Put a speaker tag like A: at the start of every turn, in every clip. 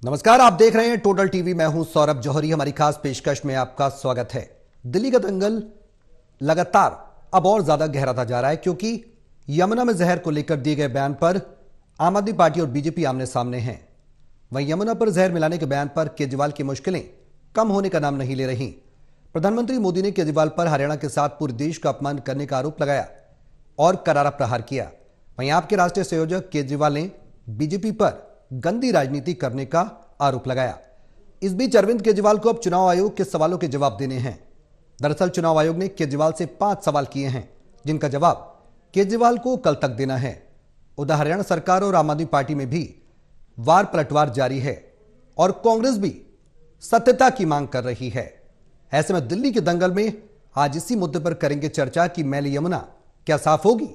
A: नमस्कार, आप देख रहे हैं टोटल टीवी। मैं हूं सौरभ जौहरी। हमारी खास पेशकश में आपका स्वागत है। दिल्ली का दंगल लगातार अब और ज्यादा गहराता जा रहा है क्योंकि यमुना में जहर को लेकर दिए गए बयान पर आम आदमी पार्टी और बीजेपी आमने सामने हैं। वहीं यमुना पर जहर मिलाने के बयान पर केजरीवाल की मुश्किलें कम होने का नाम नहीं ले रही। प्रधानमंत्री मोदी ने केजरीवाल पर हरियाणा के साथ पूरे देश का अपमान करने का आरोप लगाया और करारा प्रहार किया। वहीं आपके राष्ट्रीय संयोजक केजरीवाल ने बीजेपी पर गंदी राजनीति करने का आरोप लगाया। इस बीच अरविंद केजरीवाल को अब चुनाव आयोग के सवालों के जवाब देने हैं। दरअसल चुनाव आयोग ने केजरीवाल से 5 सवाल किए हैं जिनका जवाब केजरीवाल को कल तक देना है। उधर हरियाणा सरकार और आम आदमी पार्टी में भी वार पलटवार जारी है और कांग्रेस भी सत्यता की मांग कर रही है। ऐसे में दिल्ली के दंगल में आज इसी मुद्दे पर करेंगे चर्चा कि मैली यमुना क्या साफ होगी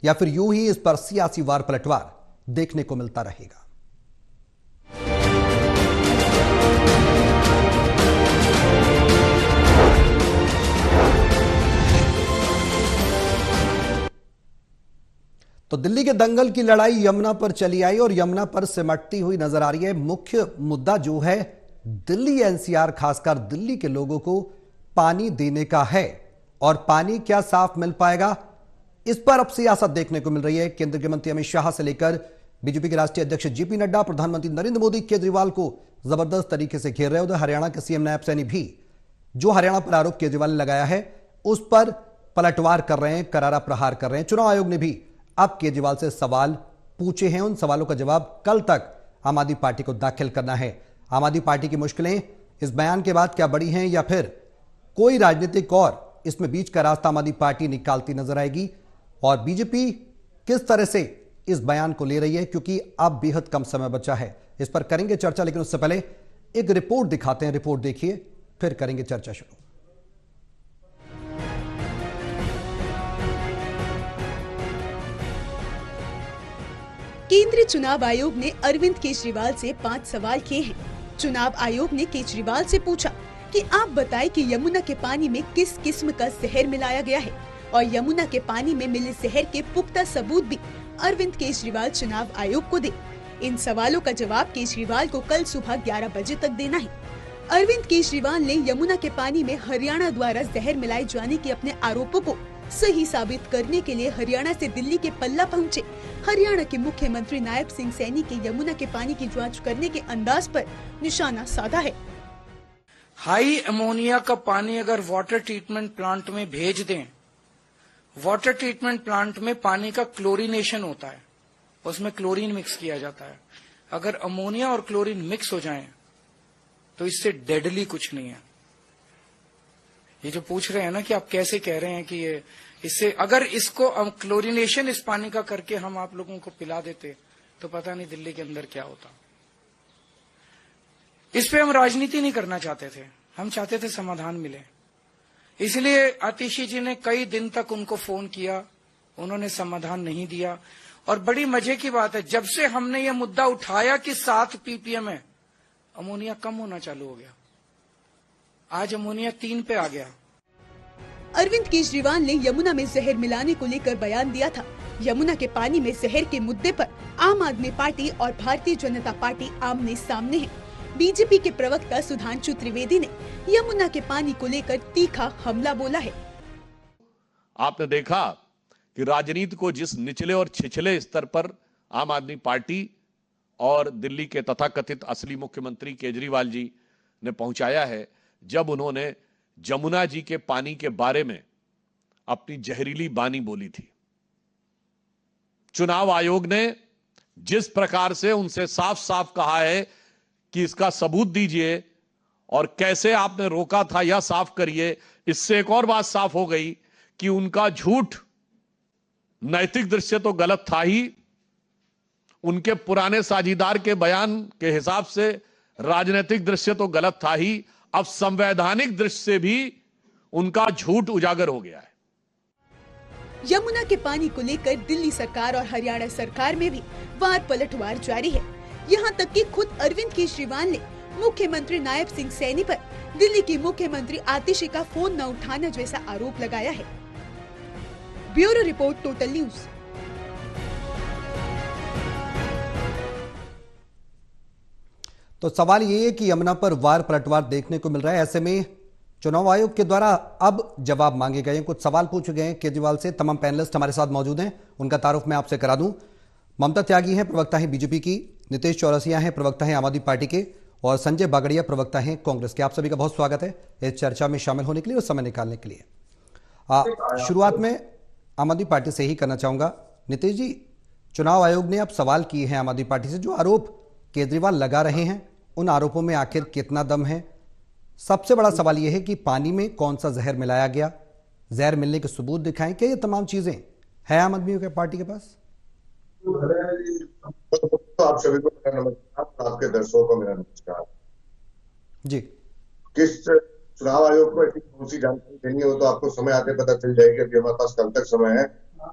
A: या फिर यूं ही इस पर सियासी वार पलटवार देखने को मिलता रहेगा। तो दिल्ली के दंगल की लड़ाई यमुना पर चली आई और यमुना पर सिमटती हुई नजर आ रही है। मुख्य मुद्दा जो है दिल्ली एनसीआर, खासकर दिल्ली के लोगों को पानी देने का है और पानी क्या साफ मिल पाएगा, इस पर अब सियासत देखने को मिल रही है। केंद्र के मंत्री अमित शाह से लेकर बीजेपी के राष्ट्रीय अध्यक्ष जेपी नड्डा, प्रधानमंत्री नरेंद्र मोदी केजरीवाल को जबरदस्त तरीके से घेर रहे। उधर हरियाणा के सीएम नायब सैनी भी जो हरियाणा पर आरोप केजरीवाल ने लगाया है उस पर पलटवार कर रहे हैं, करारा प्रहार कर रहे हैं। चुनाव आयोग ने भी अब केजरीवाल से सवाल पूछे हैं। उन सवालों का जवाब कल तक आम आदमी पार्टी को दाखिल करना है। आम आदमी पार्टी की मुश्किलें इस बयान के बाद क्या बड़ी हैं या फिर कोई राजनीतिक और इसमें बीच का रास्ता आम आदमी पार्टी निकालती नजर आएगी, और बीजेपी किस तरह से इस बयान को ले रही है क्योंकि अब बेहद कम समय बचा है। इस पर करेंगे चर्चा, लेकिन उससे पहले एक रिपोर्ट दिखाते हैं। रिपोर्ट देखिए, फिर करेंगे चर्चा शुरू।
B: केंद्रीय चुनाव आयोग ने अरविंद केजरीवाल से 5 सवाल किए हैं। चुनाव आयोग ने केजरीवाल से पूछा कि आप बताएं कि यमुना के पानी में किस किस्म का जहर मिलाया गया है और यमुना के पानी में मिले जहर के पुख्ता सबूत भी अरविंद केजरीवाल चुनाव आयोग को दे। इन सवालों का जवाब केजरीवाल को कल सुबह 11 बजे तक देना है। अरविंद केजरीवाल ने यमुना के पानी में हरियाणा द्वारा जहर मिलाए जाने के अपने आरोपों को सही साबित करने के लिए हरियाणा से दिल्ली के पल्ला पहुंचे। हरियाणा के मुख्यमंत्री नायब सिंह सैनी के यमुना के पानी की जांच करने के अंदाज पर निशाना साधा है।
C: हाई अमोनिया का पानी अगर वाटर ट्रीटमेंट प्लांट में भेज दें, वाटर ट्रीटमेंट प्लांट में पानी का क्लोरीनेशन होता है, उसमें क्लोरीन मिक्स किया जाता है। अगर अमोनिया और क्लोरीन मिक्स हो जाएं तो इससे डेडली कुछ नहीं है। ये जो पूछ रहे हैं ना कि आप कैसे कह रहे हैं कि ये इससे, अगर इसको क्लोरीनेशन इस पानी का करके हम आप लोगों को पिला देते तो पता नहीं दिल्ली के अंदर क्या होता। इस पे हम राजनीति नहीं करना चाहते थे, हम चाहते थे समाधान मिले। इसलिए आतिशी जी ने कई दिन तक उनको फोन किया, उन्होंने समाधान नहीं दिया। और बड़ी मजे की बात है, जब से हमने ये मुद्दा उठाया कि 7 ppm है, अमोनिया कम होना चालू हो गया। आज अमोनिया 3 पे आ गया।
B: अरविंद केजरीवाल ने यमुना में जहर मिलाने को लेकर बयान दिया था। यमुना के पानी में जहर के मुद्दे पर आम आदमी पार्टी और भारतीय जनता पार्टी आमने सामने हैं। बीजेपी के प्रवक्ता सुधांशु त्रिवेदी ने यमुना के पानी को लेकर तीखा हमला बोला है।
D: आपने देखा कि राजनीति को जिस निचले और छिछले स्तर पर आम आदमी पार्टी और दिल्ली के तथाकथित असली मुख्यमंत्री केजरीवाल जी ने पहुंचाया है, जब उन्होंने जमुना जी के पानी के बारे में अपनी जहरीली बानी बोली थी। चुनाव आयोग ने जिस प्रकार से उनसे साफ साफ कहा है कि इसका सबूत दीजिए और कैसे आपने रोका था यह साफ करिए, इससे एक और बात साफ हो गई कि उनका झूठ नैतिक दृष्टि से तो गलत था ही, उनके पुराने साझीदार के बयान के हिसाब से राजनीतिक दृष्टि से तो गलत था ही, अब संवैधानिक दृष्टि से भी उनका झूठ उजागर हो गया है।
B: यमुना के पानी को लेकर दिल्ली सरकार और हरियाणा सरकार में भी वार पलटवार जारी है। यहाँ तक कि खुद अरविंद केजरीवाल ने मुख्यमंत्री नायब सिंह सैनी पर दिल्ली की मुख्यमंत्री आतिशी का फोन न उठाना जैसा आरोप लगाया है। Bureau report, total news.
A: तो सवाल ये है कि यमुना पर वार पलटवार देखने को मिल रहा है। ऐसे में चुनाव आयोग के द्वारा अब जवाब मांगे गए हैं, कुछ सवाल पूछे गए हैं केजरीवाल से। तमाम पैनलिस्ट हमारे साथ मौजूद हैं, उनका तारुफ मैं आपसे करा दूं। ममता त्यागी हैं, प्रवक्ता हैं बीजेपी की, नीतीश चौरसिया हैं, प्रवक्ता हैं आम आदमी पार्टी के, और संजय बागड़िया, प्रवक्ता हैं कांग्रेस के। आप सभी का बहुत स्वागत है इस चर्चा में शामिल होने के लिए और समय निकालने के लिए। शुरुआत में आम आदमी पार्टी से ही करना चाहूंगा। नीतीश जी, चुनाव आयोग ने अब सवाल किए हैं आम आदमी पार्टी से, जो आरोप केजरीवाल लगा रहे हैं उन आरोपों में आखिर कितना दम है? सबसे बड़ा सवाल यह है कि पानी में कौन सा जहर मिलाया गया, जहर मिलने के सबूत दिखाएं, क्या ये तमाम चीजें है आम आदमी पार्टी के पास?
E: तो आप सभी को मेरा नमस्कार, आपके दर्शकों को मेरा नमस्कार
A: जी।
E: किस चुनाव आयोग को ऐसी कौन सी जानकारी देनी है वो तो आपको समय आते पता चल जाएगी। अभी हमारे पास कल तक समय है,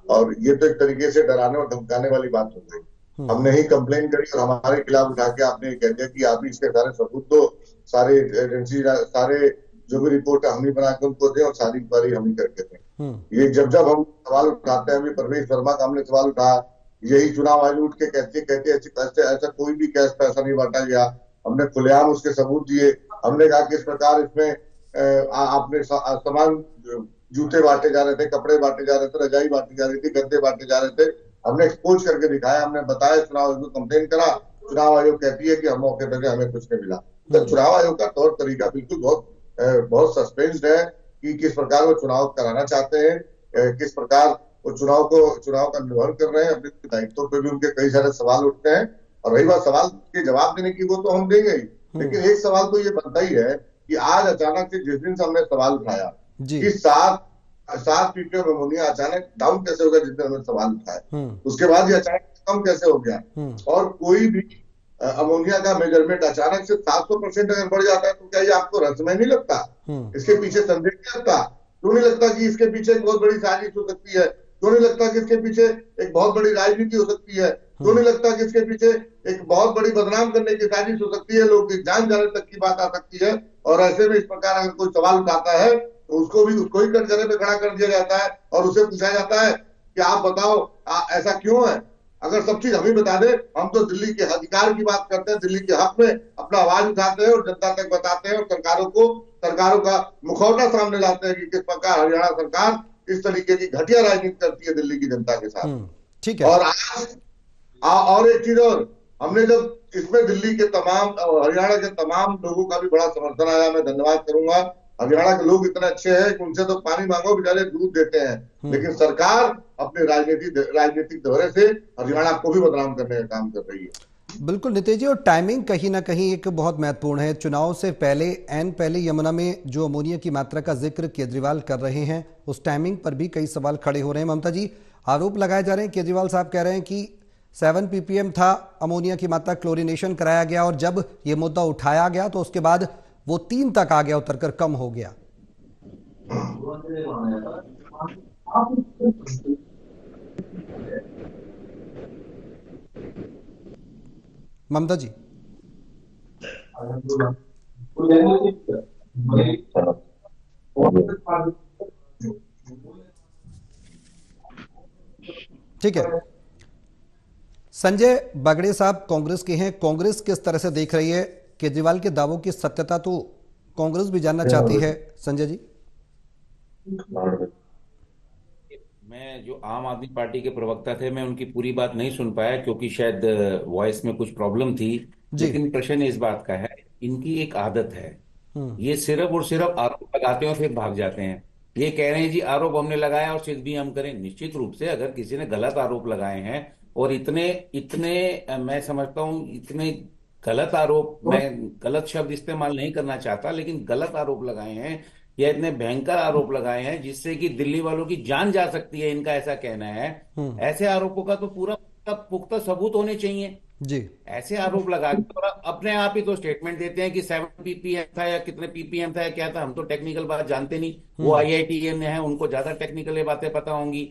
E: और ये तो एक तरीके से डराने और धमकाने वाली बात हो गई। हमने ही कंप्लेन करी और हमारे खिलाफ उठा के आपने कह दिया कि आप ही इसके सारे सबूत दो, सारे एजेंसी, सारे जो भी रिपोर्ट हम ही बना के उनको दें और सारी इंक्वायरी हम ही करके दें। ये जब हम सवाल उठाते हैं, अभी परवेश वर्मा का हमने सवाल उठाया, यही चुनाव आयोग उठ के कहते ऐसा कोई भी कैश पैसा नहीं बांटा गया। हमने खुलेआम उसके सबूत दिए। हमने कहा कि इस प्रकार इसमें आपने सामान, जूते बांटे जा रहे थे, कपड़े बांटे जा रहे थे, रजाई बांटी जा रही थी, गद्दे बांटे जा रहे थे। हमने एक्सपोज करके दिखाया, हमने बताया, चुनाव आयोग को कंप्लेन करा। चुनाव आयोग कहती है कि हम मौके पर हमें कुछ नहीं मिला। तो चुनाव आयोग का तौर तरीका बिल्कुल बहुत सस्पेंस्ड है कि किस प्रकार वो चुनाव कराना चाहते हैं, किस प्रकार वो चुनाव का निर्वहन कर रहे हैं। अपने दायित्व पे भी उनके कई सारे सवाल उठते हैं, और रही बात सवाल के जवाब देने की, वो तो हम देंगे ही। लेकिन एक सवाल तो ये बनता ही है कि आज अचानक से जिस दिन से हमने सवाल उठाया कि 7 ppm अमोनिया अचानक डाउन कैसे हो गया, जिस दिन हमने सवाल उठाया उसके बाद ये अचानक कम कैसे हो गया, और कोई भी अमोनिया का मेजरमेंट अचानक से 700% अगर बढ़ जाता है तो क्या ये आपको रहस्यमय नहीं लगता? इसके पीछे संदेह नहीं लगता? क्यों नहीं लगता कि इसके पीछे एक बहुत बड़ी साजिश हो सकती है? क्यों नहीं लगता कि इसके पीछे एक बहुत बड़ी राजनीति हो सकती है? क्यों नहीं लगता कि इसके पीछे एक बहुत बड़ी बदनाम करने की साजिश हो सकती है? लोग की जान जाने तक की बात आ सकती है। और ऐसे में इस प्रकार अगर कोई सवाल उठाता है तो उसको ही कटघरे पे खड़ा कर दिया जाता है और उसे पूछा जाता है कि आप बताओ ऐसा क्यों है? अगर सब चीज हम ही बता दे, हम तो दिल्ली के अधिकार की बात करते हैं, दिल्ली के हक में अपना आवाज उठाते हैं और जनता तक बताते हैं, और सरकारों का मुखौटा सामने लाते हैं कि किस प्रकार हरियाणा सरकार इस तरीके की घटिया राजनीति करती है दिल्ली की जनता के साथ।
A: ठीक है।
E: और आज और एक चीज और, हमने जब इसमें दिल्ली के तमाम, हरियाणा के तमाम लोगों का भी बड़ा समर्थन आया, मैं धन्यवाद करूंगा। हरियाणा के लोग इतने अच्छे हैं कि उनसे तो पानी मांगो बेचारे दूध देते हैं, लेकिन सरकार अपने राजनीतिक दौरे से हरियाणा को भी बदनाम करने का काम कर रही है।
A: बिल्कुल नीतीश जी, और टाइमिंग कहीं ना कहीं एक बहुत महत्वपूर्ण है। चुनाव से पहले यमुना में जो अमोनिया की मात्रा का जिक्र केजरीवाल कर रहे हैं, उस टाइमिंग पर भी कई सवाल खड़े हो रहे हैं। ममता जी, आरोप लगाए जा रहे हैं, केजरीवाल साहब कह रहे हैं कि 7 ppm था अमोनिया की मात्रा, क्लोरीनेशन कराया गया, और जब ये मुद्दा उठाया गया तो उसके बाद वो 3 तक आ गया, उतरकर कम हो गया। ममता जी, ठीक है। संजय बागड़े साहब कांग्रेस के हैं, कांग्रेस किस तरह से देख रही है केजरीवाल के दावों की सत्यता? तो कांग्रेस भी जानना चाहती है। संजय जी,
F: मैं जो आम आदमी पार्टी के प्रवक्ता थे, मैं उनकी पूरी बात नहीं सुन पाया क्योंकि शायद वॉइस में कुछ प्रॉब्लम थी। लेकिन प्रश्न इस बात का है, इनकी एक आदत है, ये सिर्फ और सिर्फ आरोप लगाते हैं और फिर भाग जाते हैं। ये कह रहे हैं जी आरोप हमने लगाया और सिद्ध भी हम करें। निश्चित रूप से अगर किसी ने गलत आरोप लगाए हैं, और इतने मैं समझता हूं इतने गलत आरोप, मैं गलत शब्द इस्तेमाल नहीं करना चाहता, लेकिन गलत आरोप लगाए हैं या इतने भयंकर आरोप लगाए हैं जिससे कि दिल्ली वालों की जान जा सकती है, इनका ऐसा कहना है। ऐसे आरोपों का तो पूरा पुख्ता सबूत होने चाहिए
A: जी।
F: ऐसे आरोप लगा के और अपने आप ही तो स्टेटमेंट देते हैं कि 7 ppm था या कितने ppm था या क्या था, हम तो टेक्निकल बात जानते नहीं। वो IITN है, उनको ज्यादा टेक्निकल बातें पता होंगी।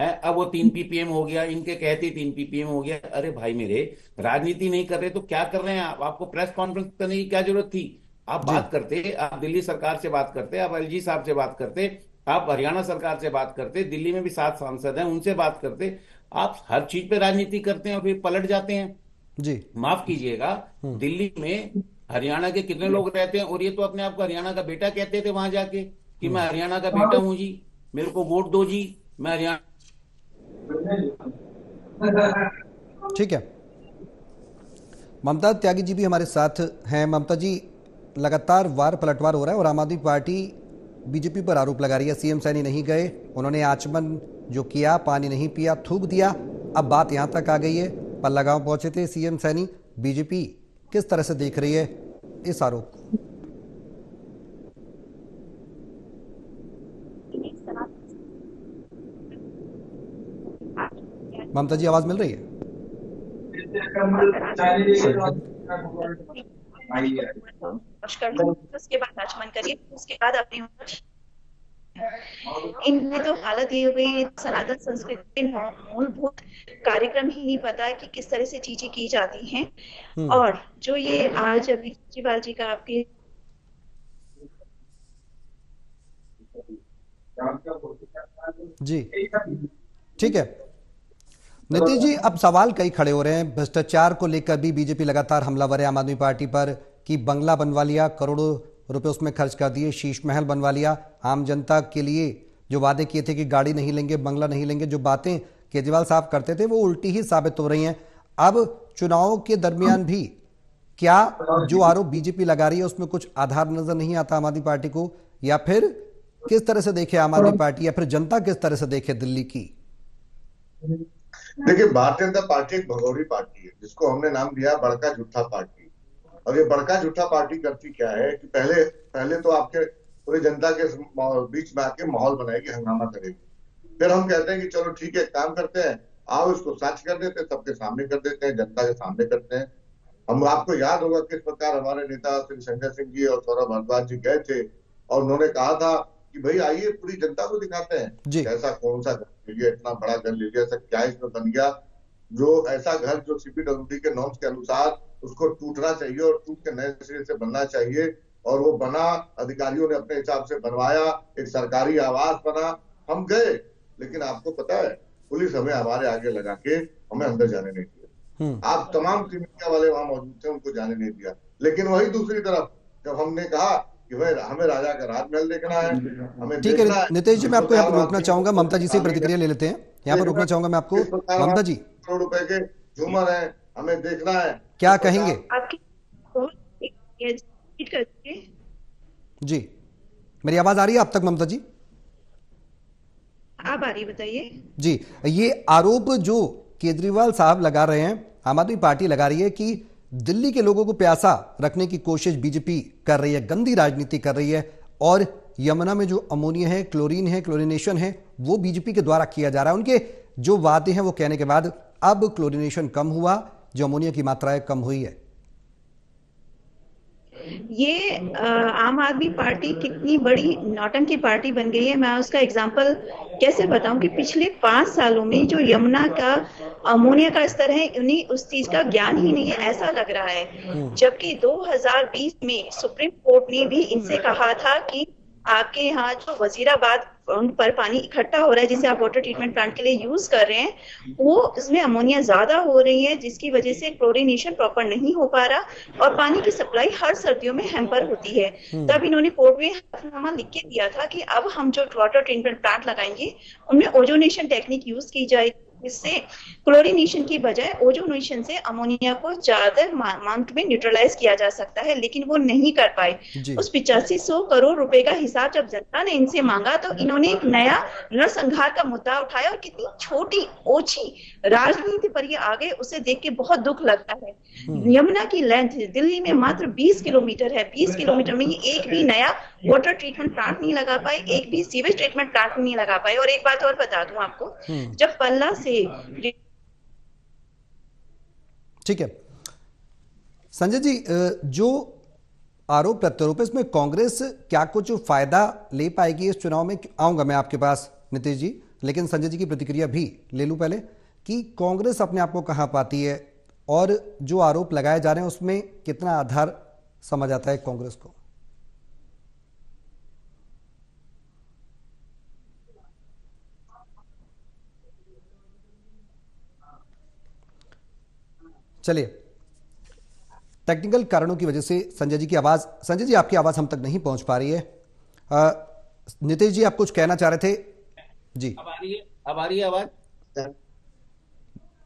F: है अब वो 3 ppm हो गया, इनके कहते 3 ppm हो गया। अरे भाई मेरे, राजनीति नहीं कर रहे तो क्या कर रहे हैं आप? आपको प्रेस कॉन्फ्रेंस करने की क्या जरूरत थी? आप बात करते, आप दिल्ली सरकार से बात करते, आप LG साहब से बात करते, आप हरियाणा सरकार से बात करते, दिल्ली में भी 7 सांसद हैं उनसे बात करते। आप हर चीज पे राजनीति करते हैं और फिर पलट जाते हैं।
A: जी।
F: माफ कीजिएगा, दिल्ली में हरियाणा के कितने लोग रहते हैं, और ये तो अपने आप को हरियाणा का बेटा कहते थे वहां जाके कि मैं हरियाणा का बेटा हूं जी, मेरे को वोट दो जी, मैं हरियाणा।
A: ठीक है, ममता त्यागी जी भी हमारे साथ हैं। ममता जी, लगातार वार पलटवार हो रहा है और आम आदमी पार्टी बीजेपी पर आरोप लगा रही है। सीएम सैनी नहीं गए, उन्होंने आचमन जो किया, पानी नहीं पिया, थूक दिया। अब बात यहां तक आ गई है, पल्ला गांव पहुंचे थे सीएम सैनी। बीजेपी किस तरह से देख रही है इस आरोप को? ममता जी, आवाज मिल रही है?
G: उसके बाद आचमन करिए, उसके बाद अपनी इनमें तो हालत ये हो गई, सनातन संस्कृति के मूलभूत कार्यक्रम ही नहीं पता कि किस तरह से चीजें की जाती हैं। और जो ये आज अभी केजरीवाल जी का आपके
A: जी, ठीक है नीतीश जी, अब सवाल कई खड़े हो रहे हैं। भ्रष्टाचार को लेकर भी बीजेपी लगातार हमलावर है आम आदमी पार्टी पर कि बंगला बनवा लिया, करोड़ों रुपए उसमें खर्च कर दिए, शीश महल बनवा लिया। आम जनता के लिए जो वादे किए थे कि गाड़ी नहीं लेंगे, बंगला नहीं लेंगे, जो बातें केजरीवाल साहब करते थे वो उल्टी ही साबित हो रही हैं। अब चुनावों के दरमियान भी क्या जो आरोप बीजेपी लगा रही है उसमें कुछ आधार नजर नहीं आता आम आदमी पार्टी को, या फिर किस तरह से देखे आम आदमी पार्टी, या फिर जनता किस तरह से देखे दिल्ली की?
E: देखिए, भारतीय जनता पार्टी एक भगोड़ी पार्टी है जिसको हमने नाम दिया बड़का झूठा पार्टी। और ये बड़का झूठा पार्टी करती क्या है कि पहले पहले तो आपके पूरी जनता के बीच में आके माहौल बनाएगी, हंगामा करेगी। फिर हम कहते हैं कि चलो ठीक है, काम करते हैं, आओ इसको सच कर देते हैं, सबके सामने कर देते हैं, जनता के सामने करते हैं। हम आपको याद होगा किस प्रकार हमारे नेता श्री संजय सिंह जी और सौरभ भारद्वाज जी गए थे और उन्होंने कहा था कि भाई आइए पूरी जनता को दिखाते हैं ऐसा कौन सा घर ले लिया, इतना बड़ा घर ले लिया, ऐसा क्या इसमें बन गया जो ऐसा घर जो सीपीडब्ल्यूडी के नॉर्म्स के अनुसार उसको टूटना चाहिए और टूट के नए सिरे से बनना चाहिए। और वो बना, अधिकारियों ने अपने हिसाब से बनवाया, एक सरकारी आवास बना। हम गए, लेकिन आपको पता है पुलिस हमें हमारे आगे लगा के हमें अंदर जाने नहीं दिया। आप तमाम मीडिया वाले वहां मौजूद थे, उनको जाने नहीं दिया। लेकिन वही दूसरी तरफ जब हमने कहा कि भाई हमें राजा का राजमहल देखना है, हमें
A: ठीक
E: देखना
A: है नितेश जी, मैं आपको यहाँ पर रोकना चाहूंगा, ममता जी से प्रतिक्रिया ले लेते हैं। यहाँ पर रोकना चाहूंगा मैं आपको। ममता जी,
E: करोड़ रुपए के झूमर है, हमें देखना है,
A: क्या कहेंगे?
G: आपकी
A: जी, मेरी आवाज आ रही है अब तक ममता जी?
G: आप आ रही, बताइए
A: जी। ये आरोप जो केजरीवाल साहब लगा रहे हैं, आम आदमी पार्टी लगा रही है कि दिल्ली के लोगों को प्यासा रखने की कोशिश बीजेपी कर रही है, गंदी राजनीति कर रही है। और यमुना में जो अमोनिया है, क्लोरीन है, क्लोरीनेशन है, वो बीजेपी के द्वारा किया जा रहा है। उनके जो वादे हैं वो कहने के बाद अब क्लोरीनेशन कम हुआ, जो अमोनिया की मात्रा है कम हुई है।
G: ये आम आदमी पार्टी कितनी बड़ी नौटंकी पार्टी बन गई है, मैं उसका एग्जांपल कैसे बताऊं कि पिछले 5 सालों में जो यमुना का अमोनिया का स्तर है, उन्हें उस चीज का ज्ञान ही नहीं है, ऐसा लग रहा है। जबकि 2020 में सुप्रीम कोर्ट ने भी इनसे कहा था कि आपके यहाँ जो वजीराबाद पर पानी इकट्ठा हो रहा है, जिसे आप वाटर ट्रीटमेंट प्लांट के लिए यूज कर रहे हैं, वो उसमें अमोनिया ज्यादा हो रही है, जिसकी वजह से क्लोरीनेशन प्रॉपर नहीं हो पा रहा और पानी की सप्लाई हर सर्दियों में हैम्पर होती है। तब इन्होंने कोर्ट में हलफनामा लिख के दिया था कि अब हम जो वाटर ट्रीटमेंट प्लांट लगाएंगे उनमें ओजोनेशन टेक्निक यूज की जाएगी, इससे क्लोरीनेशन की बजाय ओजोनेशन से अमोनिया को ज्यादा अमाउंट में न्यूट्रलाइज किया जा सकता है, लेकिन वो नहीं कर पाए। उस 8500 करोड़ रुपए का हिसाब जब जनता ने इनसे मांगा तो इन्होंने एक नया नरसंहार का मुद्दा उठाया और कितनी छोटी ओछी राजनीति पर ये आ गए, उसे देख के बहुत दुख लगता है। यमुना की लेंथ दिल्ली में मात्र 20 किलोमीटर है, 20 किलोमीटर में ये एक भी नया वाटर ट्रीटमेंट प्लांट नहीं लगा पाए, एक भी सीवेज ट्रीटमेंट प्लांट नहीं लगा पाए। और एक बात और बता दूं आपको, जब पल्ला से
A: ठीक है संजय जी, जो आरोप प्रत्यारोप है इसमें कांग्रेस क्या कुछ फायदा ले पाएगी इस चुनाव में? आऊंगा मैं आपके पास नीतीश जी, लेकिन संजय जी की प्रतिक्रिया भी ले लूं पहले कि कांग्रेस अपने आप को कहां पाती है और जो आरोप लगाए जा रहे हैं उसमें कितना आधार समझ आता है कांग्रेस को? चलिए टेक्निकल कारणों की वजह से संजय जी आपकी आवाज हम तक नहीं पहुंच पा रही है। नीतीश जी आप कुछ कहना चाह रहे थे जी।
F: अब आ रही है आवाज?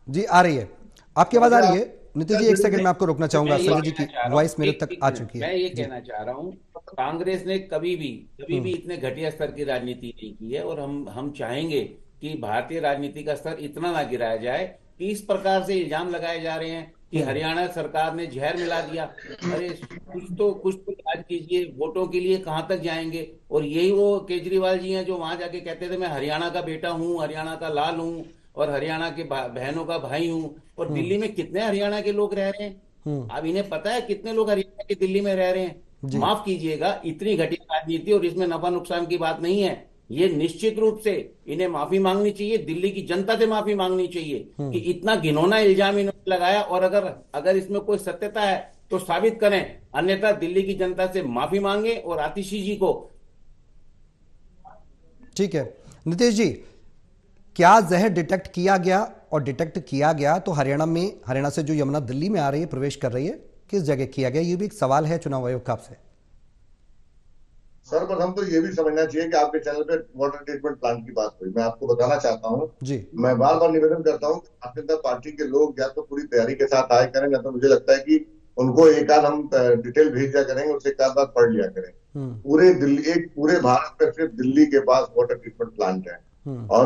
A: जी आ रही है, आपकी आवाज आ रही है। नीतीश जी एक सेकंड में आपको रोकना चाहूंगा, संजय जी की वॉइस मेरे तक आ चुकी है।
F: मैं ये कहना चाह रहा हूँ, कांग्रेस ने कभी भी इतने घटिया स्तर की राजनीति नहीं की है, और हम चाहेंगे कि भारतीय राजनीति का स्तर इतना ना गिराया जाए कि इस प्रकार से इल्जाम लगाए जा रहे हैं कि हरियाणा सरकार ने जहर मिला दिया। अरे कुछ तो याद कीजिए, वोटों के लिए कहां तक जाएंगे? और यही वो केजरीवाल जी हैं जो वहां जाके कहते थे मैं हरियाणा का बेटा हूं, हरियाणा का लाल हूं, और हरियाणा के बहनों का भाई हूं। और दिल्ली में कितने हरियाणा के लोग रह रहे हैं? अब इन्हें पता है कितने लोग हरियाणा के दिल्ली में रह रहे हैं? माफ कीजिएगा, इतनी घटिया राजनीति, और इसमें नफा नुकसान की बात नहीं है। ये निश्चित रूप से इन्हें माफी मांगनी चाहिए, दिल्ली की जनता से माफी मांगनी चाहिए कि इतना घिनौना इल्जाम इन्होंने लगाया, और अगर इसमें कोई सत्यता है तो साबित करें, अन्यथा दिल्ली की जनता से माफी मांगे और आतिशी जी को।
A: ठीक है नीतीश जी, क्या जहर डिटेक्ट किया गया, और डिटेक्ट किया गया तो हरियाणा से जो यमुना दिल्ली में आ रही है, प्रवेश कर रही है, किस जगह किया गया? ये भी एक सवाल है चुनाव आयोग का आपसे।
E: सर पर हम तो ये भी समझना चाहिए कि आपके चैनल पे वाटर ट्रीटमेंट प्लांट की बात हुई। मैं आपको बताना चाहता हूँ जी, मैं बार बार निवेदन करता हूँ भारतीय जनता पार्टी के लोग या तो पूरी तैयारी के साथ आए करें, या तो मुझे लगता है कि उनको एक आध हम डिटेल भेज दिया करेंगे, उससे एक आध बार पढ़ लिया करें। पूरे भारत में सिर्फ दिल्ली के पास वाटर ट्रीटमेंट प्लांट है, और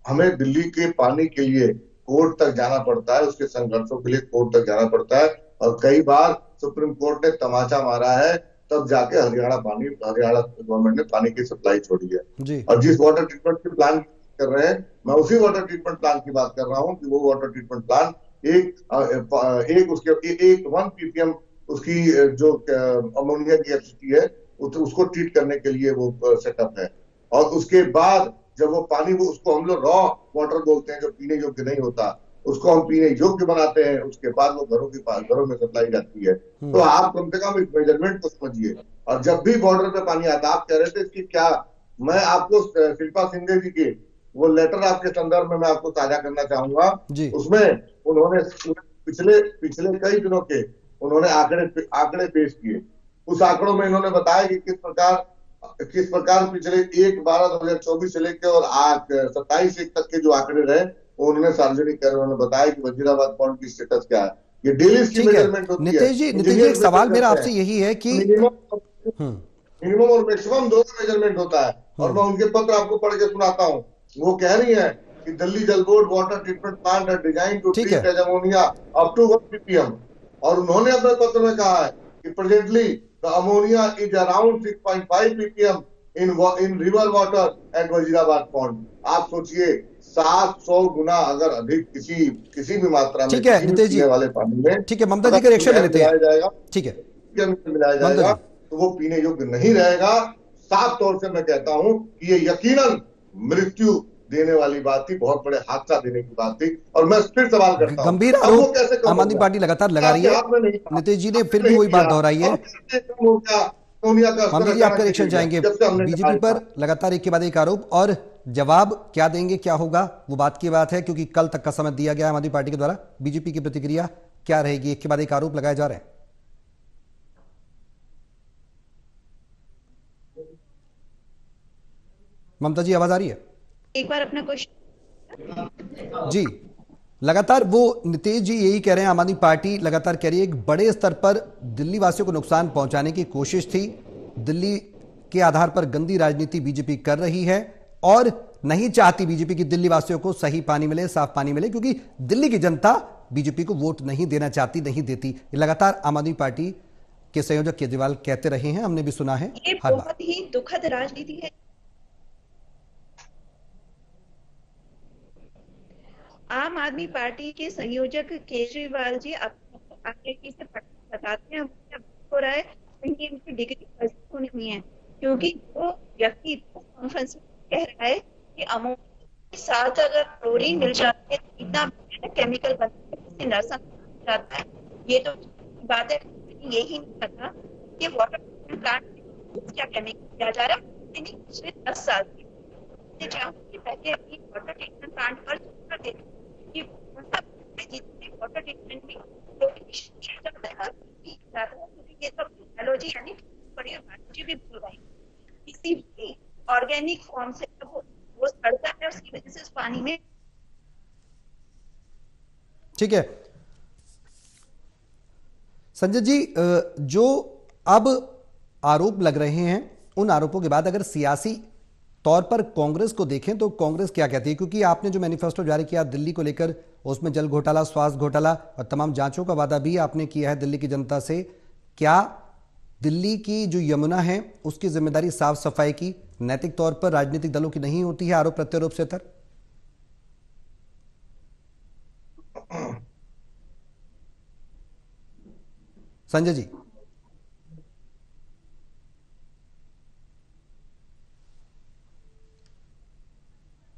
E: हमें दिल्ली के पानी के लिए कोर्ट तक जाना पड़ता है, उसके संघर्षों के लिए कोर्ट तक जाना पड़ता है, और कई बार सुप्रीम कोर्ट ने तमाचा मारा है, तब जाके हरियाणा गवर्नमेंट ने पानी की सप्लाई छोड़ी है। और जिस वाटर ट्रीटमेंट की प्लान कर रहे हैं, मैं उसी वाटर ट्रीटमेंट प्लान की बात कर रहा हूँ कि वो वाटर ट्रीटमेंट प्लान एक 1 ppm उसकी जो अमोनिया की कैपेसिटी है उसको ट्रीट करने के लिए वो सेटअप है। और उसके बाद जब वो पानी उसको हम लोग रॉ वाटर बोलते हैं, जो पीने योग्य नहीं होता, उसको हम पीने योग्य बनाते हैं, उसके बाद वो घरों में सप्लाई जाती है। तो आप कम से कम इस मेजरमेंट को समझिए। और जब भी बॉर्डर पे पानी आता, आप कह रहे थे कि क्या, मैं आपको शिल्पा शिंदे जी के वो लेटर आपके संदर्भ में मैं आपको साझा करना चाहूंगा। उसमें उन्होंने पिछले कई दिनों के उन्होंने आंकड़े पेश किए। उस आंकड़ों में इन्होंने बताया कि किस प्रकार पिछले 1/12/2024 से लेकर और 27/1 तक के जो आंकड़े रहे उन्होंने सार्वजनिक कर, उन्होंने बताया कि वजीराबाद पॉइंट की स्टेटस क्या है। ये डेली की मेजरमेंट होती है।
A: नीतीश जी एक सवाल मेरा आपसे यही है कि
E: मिनिमम और मैक्सिमम दोनों मेजरमेंट होता है, और मैं उनके पत्र आपको पढ़ के सुनाता हूँ। वो कह रही है कि Delhi Jal board water treatment plant है design to treat ammonia up to 1 ppm, और उन्होंने अपने पत्र में कहा है कि presently the ammonia is around 6.5 ppm in river water at Wazirabad pond. आप सोचिए 700 गुना अगर अधिक किसी भी मात्रा में पीने वाले पानी में,
A: ठीक है ममता जी का रिएक्शन ले लेते हैं। ठीक है,
E: मिलाया जाएगा तो वो पीने योग्य नहीं रहेगा। साफ तौर से मैं कहता हूं कि ये यकीनन मृत्यु देने वाली बात थी, बहुत बड़े हादसा देने की बात थी। और मैं फिर सवाल करता हूं,
A: गंभीर आरोप आम आदमी पार्टी लगातार लगा रही है। नीतीश जी ने फिर भी वही बात दोहराई है। ममता जी आपका रिएक्शन चाहेंगे बीजेपी पर लगातार एक के बाद एक आरोप, और जवाब क्या देंगे, क्या होगा वो बात की बात है, क्योंकि कल तक का समय दिया गया आम आदमी पार्टी के द्वारा। बीजेपी की प्रतिक्रिया क्या रहेगी? एक के बाद एक आरोप लगाए जा रहे हैं। ममता जी आवाज आ रही है?
G: एक बार अपना क्वेश्चन
A: जी। लगातार वो नीतीश जी यही कह रहे हैं, आम आदमी पार्टी लगातार कह रही है एक बड़े स्तर पर दिल्ली वासियों को नुकसान पहुंचाने की कोशिश थी, दिल्ली के आधार पर गंदी राजनीति बीजेपी कर रही है, और नहीं चाहती बीजेपी की दिल्ली वासियों को सही पानी मिले, साफ पानी मिले, क्योंकि दिल्ली की जनता बीजेपी को वोट नहीं देना चाहती, नहीं देती। लगातार आम आदमी पार्टी के संयोजक केजरीवाल कहते रहे हैं, हमने भी सुना है।
G: ये बहुत ही दुखद राजनीति है। आम आदमी पार्टी के संयोजक केजरीवाल जी आगे से बताते हैं हो रहा है कि इनकी डिग्री होनी नहीं है, क्योंकि वो व्यक्ति कॉन्फ्रेंस में कह रहा है कि अमोनिया के साथ अगर क्लोरीन मिल जाती है तो इतना केमिकल बनता है, नरसन जाता है। ये तो बात है, यही नहीं पता कि वाटर ट्रीटमेंट प्लांट क्या केमिकल किया जा रहा है पिछले 10 साल से। चाहूँ कि पहले अपनी वाटर ट्रीटमेंट प्लांट पर वाटर ट्रीटमेंट भी ये सब एलर्जी यानी बड़ी बातें भी भूल गई। किसी भी ऑर्गेनिक फॉर्म से वो सड़ता है, उसकी वजह से उस पानी में।
A: ठीक है संजय जी, जो अब आरोप लग रहे हैं उन आरोपों के बाद अगर सियासी तौर पर कांग्रेस को देखें तो कांग्रेस क्या कहती है? क्योंकि आपने जो मैनिफेस्टो जारी किया दिल्ली को लेकर, उसमें जल घोटाला, स्वास्थ्य घोटाला और तमाम जांचों का वादा भी आपने किया है दिल्ली की जनता से। क्या दिल्ली की जो यमुना है उसकी जिम्मेदारी साफ सफाई की नैतिक तौर पर राजनीतिक दलों की नहीं होती है आरोप प्रत्यारोप से? संजय जी,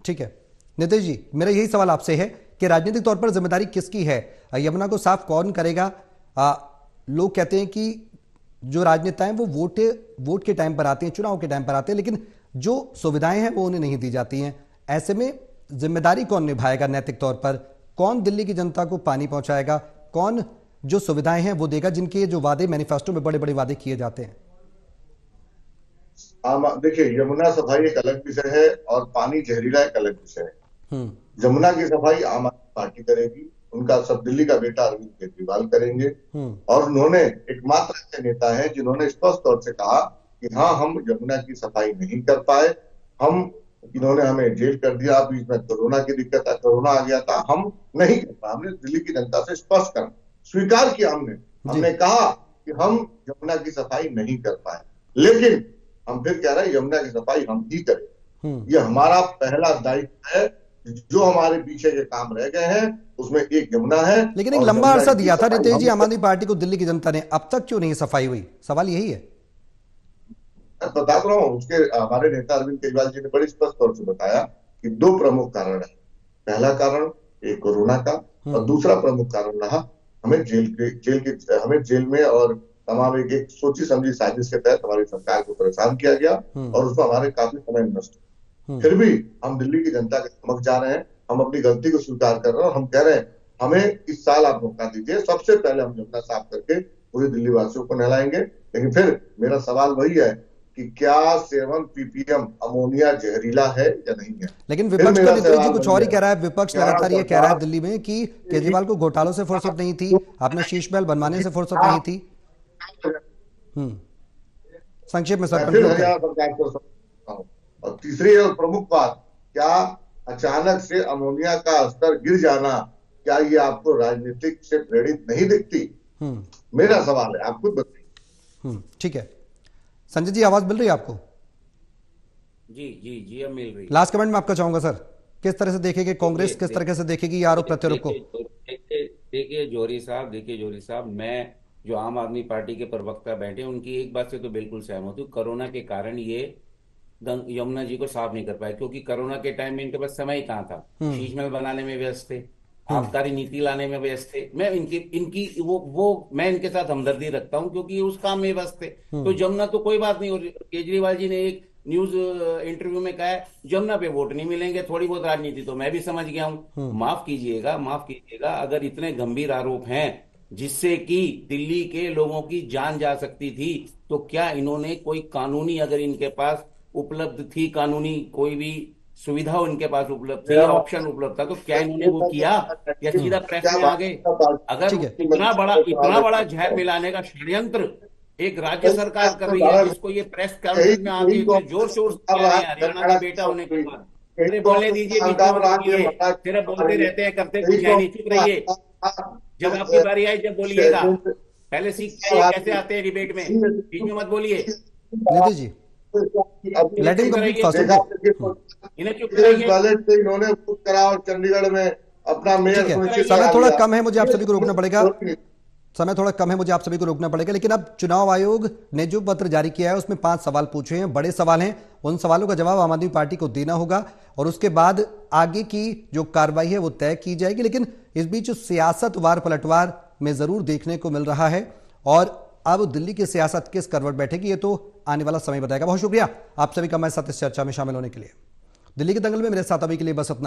A: ठीक है। नीतीश जी, मेरा यही सवाल आपसे है कि राजनीतिक तौर पर जिम्मेदारी किसकी है? यमुना को साफ कौन करेगा? लोग कहते हैं कि जो राजनेता हैं वो वोट के टाइम पर आते हैं, चुनाव के टाइम पर आते हैं, लेकिन जो सुविधाएं हैं वो उन्हें नहीं दी जाती हैं। ऐसे में जिम्मेदारी कौन निभाएगा नैतिक तौर पर? कौन दिल्ली की जनता को पानी पहुंचाएगा? कौन जो सुविधाएं हैं वो देगा, जिनके जो वादे मैनिफेस्टो में बड़े बड़े वादे किए जाते हैं?
E: देखिए, यमुना सफाई एक अलग विषय है और पानी जहरीला एक अलग विषय है। यमुना की सफाई आम आदमी पार्टी करेगी, उनका सब दिल्ली का बेटा अरविंद केजरीवाल करेंगे। और उन्होंने एकमात्र ऐसे नेता हैं जिन्होंने स्पष्ट तौर से कहा कि हाँ, हम यमुना की सफाई नहीं कर पाए, इन्होंने हमें जेल कर दिया, बीच में कोरोना की दिक्कत है, कोरोना आ गया था, हम नहीं कर पाए। हमने दिल्ली की जनता से स्पष्ट कर स्वीकार किया, हमने कहा कि हम यमुना की सफाई नहीं कर पाए, लेकिन हम फिर कह रहे हैं यमुना की सफाई हम ही करें। ये हमारा पहला दायित्व है। जो हमारे पीछे के काम रह गए हैं उसमें एक यमुना है।
A: लेकिन एक लंबा अरसा दिया था नीतीश जी आम आदमी पार्टी को दिल्ली की जनता ने, अब तक क्यों नहीं सफाई हुई? सवाल यही है।
E: बता रहा हूँ, उसके हमारे नेता अरविंद केजरीवाल जी ने बड़ी स्पष्ट तौर से बताया कि दो प्रमुख कारण है। पहला कारण एक कोरोना का और दूसरा प्रमुख कारण रहा हमें जेल में और तमाम एक सोची समझी साजिश के तहत हमारी सरकार को परेशान किया गया और उसमें हमारे काफी समय नष्ट। फिर भी हम दिल्ली की जनता के समक्ष जा रहे हैं, हम अपनी गलती को स्वीकार कर रहे हैं और हम कह रहे हैं हमें इस साल आप मौका दीजिए, सबसे पहले हम यमुना साफ करके पूरे दिल्ली वासियों को नहलाएंगे। लेकिन फिर मेरा सवाल वही है कि क्या 7 ppm अमोनिया जहरीला है या नहीं है?
A: लेकिन विपक्ष का नीतीश जी कुछ और ही कह रहा है। विपक्ष लगातार ये कह रहा है दिल्ली में कि केजरीवाल को घोटालों से फुर्सत नहीं थी, आपने शीश महल बनवाने से फुर्सत नहीं थी। संक्षेप में सर।
E: और तीसरी और प्रमुख बात, क्या अचानक से अमोनिया का स्तर गिर जाना, क्या ये आपको राजनीतिक से प्रेरित नहीं दिखती? मेरा सवाल है, आप खुद बताइए।
A: ठीक है संजय जी, आवाज मिल रही है आपको?
F: जी अब मिल रही है।
A: लास्ट कमेंट में आपका चाहूंगा सर, किस तरह से देखेगी कांग्रेस, किस तरह से देखेगी आरोप प्रत्यारोप को?
F: देखिए जौहरी साहब, मैं जो आम आदमी पार्टी के प्रवक्ता बैठे उनकी एक बात से तो बिल्कुल सहमत हूँ। कोरोना के कारण ये यमुना जी को साफ नहीं कर पाए, क्योंकि कोरोना के टाइम में इनके पास समय ही कहाँ था। शीश महल बनाने में व्यस्त थे, आबकारी नीति लाने में व्यस्त थे। मैं मैं इनके साथ हमदर्दी रखता हूँ क्योंकि उस काम में व्यस्त थे। तो यमुना तो कोई बात नहीं। और केजरीवाल जी ने एक न्यूज इंटरव्यू में कहा है यमुना पे वोट नहीं मिलेंगे, थोड़ी बहुत राजनीति, तो मैं भी समझ गया हूँ। माफ कीजिएगा, अगर इतने गंभीर आरोप हैं जिससे कि दिल्ली के लोगों की जान जा सकती थी, तो क्या इन्होंने कोई कानूनी, अगर इनके पास उपलब्ध थी, कानूनी कोई भी सुविधा इनके पास उपलब्ध थी, ऑप्शन उपलब्ध था, तो क्या इन्होंने वो किया या सीधा प्रेस में आ गए? अगर इतना बड़ा जहर मिलाने का षड्यंत्र एक राज्य सरकार कर रही है, जिसको ये प्रेस कॉन्फ्रेंस में आगे जोर शोर से हरियाणा का बेटा होने के बाद, अरे बोलने दीजिए, सिर्फ बोलते रहते हैं, करते कुछ है नहीं, चुप रहिए। जब आपकी बारी आई जब बोलिएगा, पहले सीख कैसे आते हैं डिबेट में, बीच में मत बोलिए।
A: नीतीश जी
E: इन्हें चुप कराइए। इन्होंने करा और चंडीगढ़ में अपना मेयर।
A: समय थोड़ा कम है, मुझे आप सभी को रोकना पड़ेगा। लेकिन अब चुनाव आयोग ने जो पत्र जारी किया है उसमें 5 सवाल पूछे हैं, बड़े सवाल हैं। उन सवालों का जवाब आम आदमी पार्टी को देना होगा और उसके बाद आगे की जो कार्रवाई है वो तय की जाएगी। लेकिन इस बीच सियासत वार पलटवार में जरूर देखने को मिल रहा है और अब दिल्ली की सियासत किस करवट बैठेगी ये तो आने वाला समय बताएगा। बहुत शुक्रिया आप सभी का मेरे साथ इस चर्चा में शामिल होने के लिए। दिल्ली के दंगल में मेरे साथ अभी के लिए बस इतना।